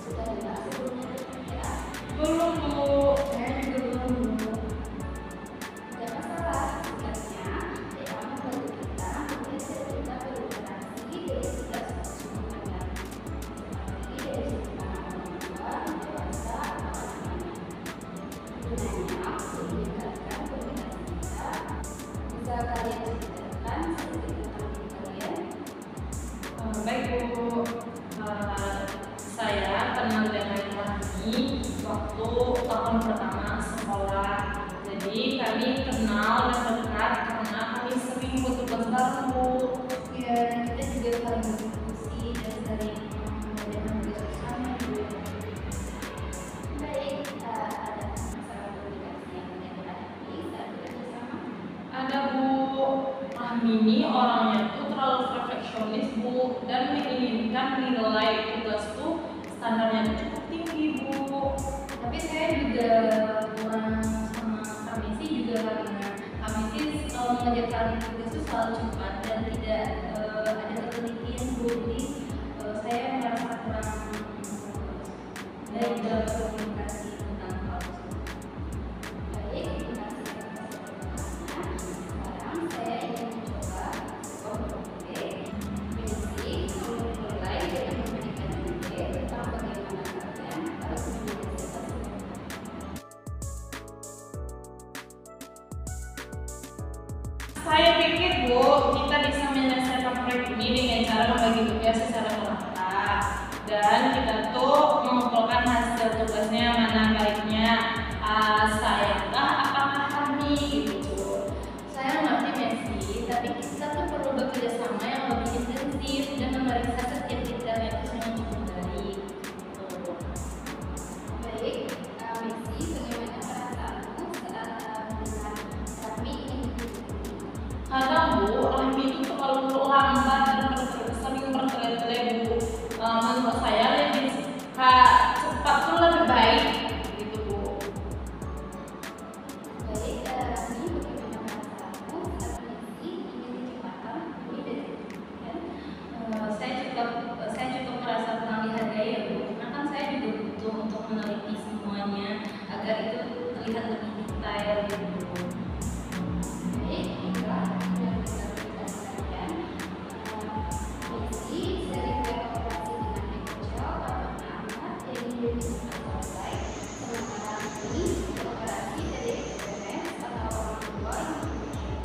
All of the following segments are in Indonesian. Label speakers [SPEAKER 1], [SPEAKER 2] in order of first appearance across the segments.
[SPEAKER 1] Sudah dengar sebelumnya ya?
[SPEAKER 2] Belum Bu.
[SPEAKER 1] Saya juga belum Bu. Tidak masalah, tugasnya DA membantu kita menggeser kita berinteraksi dari tiga sumber seperti dari segi pengetahuan, dewasa, atau anak-anak. Gunanya untuk meningkatkan komunikasi kita. Bisa kalian ceritakan sedikit tentang diri kalian?
[SPEAKER 2] Baik Bu. Saya kenal dengan Rahmi waktu tahun pertama sekolah. Jadi kami kenal dan dekat karena kami sering bertugas bareng Bu.
[SPEAKER 1] Ya, dan kita juga saling berdiskusi dan saling mengerjakan tugas bersama Bu. Baik, ada masalah komunikasi yang kalian hadapi saat bekerja sama?
[SPEAKER 2] Ada Bu. Rahmi ini orangnya tuh terlalu perfeksionis Bu, dan menginginkan nilai tugas tuh standarnya tuh cukup tinggi Bu.
[SPEAKER 1] Tapi saya juga kurang sama kami sih juga karena kami sih mengerjakan tugas itu selalu cepat dan tidak ada ketelitian Bu. Jadi saya merasa kurang baik dalam komunikasi tentang hal tersebut. Baik, terima kasih atas pertanyaannya. Sekarang saya ingin mencoba Messi mulai dengan memberikan ide tentang bagaimana kalian harus menyelesaikan semua.
[SPEAKER 2] Saya pikir Bu, kita bisa menyelesaikan proyek ini dengan cara membagi tugas secara merata, dan kita tuh mengumpulkan hasil tugasnya mana baiknya saya apakah kami gitu.
[SPEAKER 1] Saya mengerti Messi, tapi kita tuh perlu bekerja sama yang lebih intensif dan memeriksa setiap detailnya itu dengan cukup baik. Baik, Messi, bagaimana perasaanmu saat mendengar kami ingin
[SPEAKER 2] Kadang Bu, Rahmi itu terlalu lambat dan sering bertele-tele Bu. Menurut saya lebih cepat tuh lebih baik gitu Bu.
[SPEAKER 1] Baik, Rani, bagaimana perasaanmu saat Messi ingin kecepatan ini dari kalian? Saya cukup merasa kurang dihargai ya Bu, karena kan saya juga butuh untuk meneliti semuanya agar itu terlihat lebih detail gitu Bu. Baik, baiklah, sudah kita berikan kalian. Messi sering berkooperasi dengan Michael atau anak yang ingin cepat selesai. Sementara Rani berkooperasi dari SMS atau orang tua yang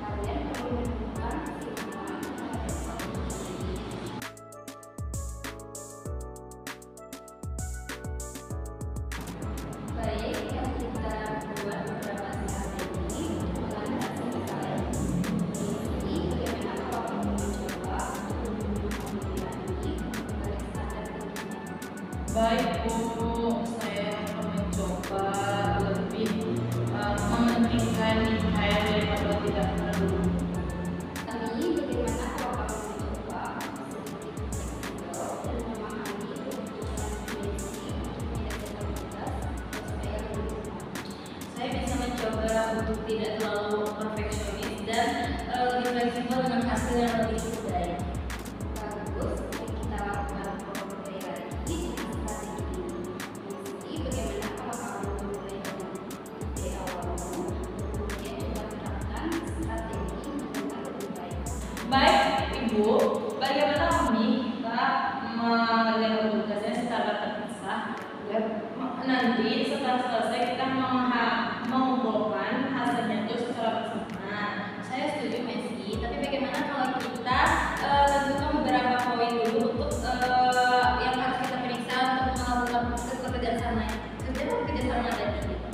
[SPEAKER 1] kalian perlu menentukan kesimpulan terhadap kondisi ini. Baik, yang kita buat beberapa saat ini adalah hasil kalian. Jadi, bagaimana kalau kamu mencoba untuk mengulangi dari standar tingginya?
[SPEAKER 2] Baik Bu, saya akan mencoba lebih mementingkan nilai daripada tidak perlu.
[SPEAKER 1] Kami bagaimana kalau kamu mencoba sedikit fleksibel dan memahami kebutuhan Messi untuk menyelesaikan tugas supaya lebih cepat?
[SPEAKER 2] Saya bisa mencoba untuk tidak terlalu perfeksionis dan lebih fleksibel dengan hasil yang lebih baik.
[SPEAKER 1] Bagus, mari kita lakukan beberapa lagi dengan strategi ini. Messi, bagaimana kalau kamu memulai dengan ide awalmu, kemudian coba terapkan strategi dengan lebih baik?
[SPEAKER 2] Baik Ibu, bagaimana kami kita mengerjakan tugasnya secara terpisah? Nanti setelah selesai kita mengumpulkan hasilnya itu secara bersama.
[SPEAKER 1] Saya setuju Messi, tapi bagaimana kalau kita tentukan beberapa poin dulu untuk yang harus kita periksa untuk melakukan kerjasama tadi gitu.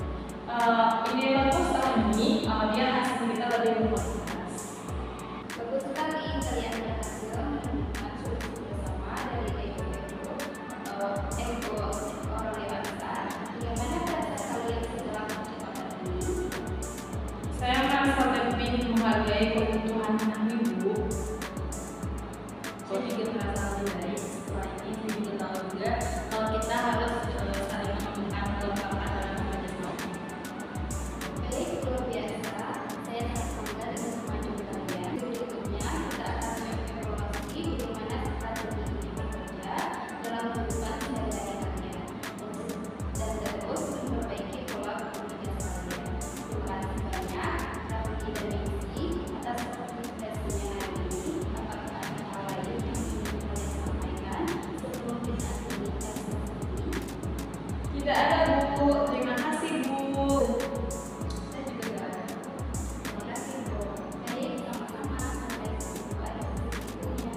[SPEAKER 2] Ini bagus ini biar hasil kita lebih berkualitas.
[SPEAKER 1] Bagus sekali kalian berhasil menemukan solusi bersama dari ego orang dewasa. Bagaimana perasaan kalian setelah percepatan ini?
[SPEAKER 2] Tidak ada Bu, terima kasih Bu.
[SPEAKER 1] Saya juga nggak ada. Terima kasih Bu. Baik, sama-sama. Sampai jumpa di berikutnya.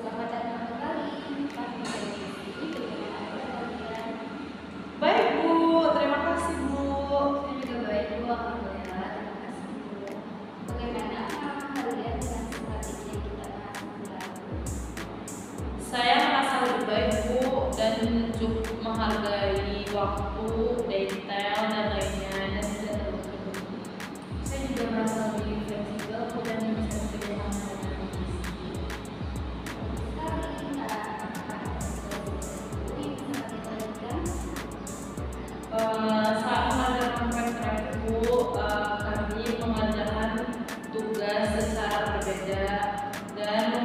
[SPEAKER 1] Selamat datang kembali. Kami dari sini bagaimana kalian?
[SPEAKER 2] Baik Bu, terima kasih Bu.
[SPEAKER 1] Saya juga baik Bu. Alhamdulillah. Terima kasih Bu. Bagaimana kalian dengan strategi yang kita lakukan?
[SPEAKER 2] Saya merasa lebih baik Bu dan cukup menghargai waktu, detail dan lainnya dan tidak terlalu terburu-buru.
[SPEAKER 3] Saya juga merasa lebih fleksibel dan bisa bekerja sama dengan kondisi.
[SPEAKER 2] Saat mengerjakan proyek terakhir Bu, kami mengerjakan tugas secara berbeda dan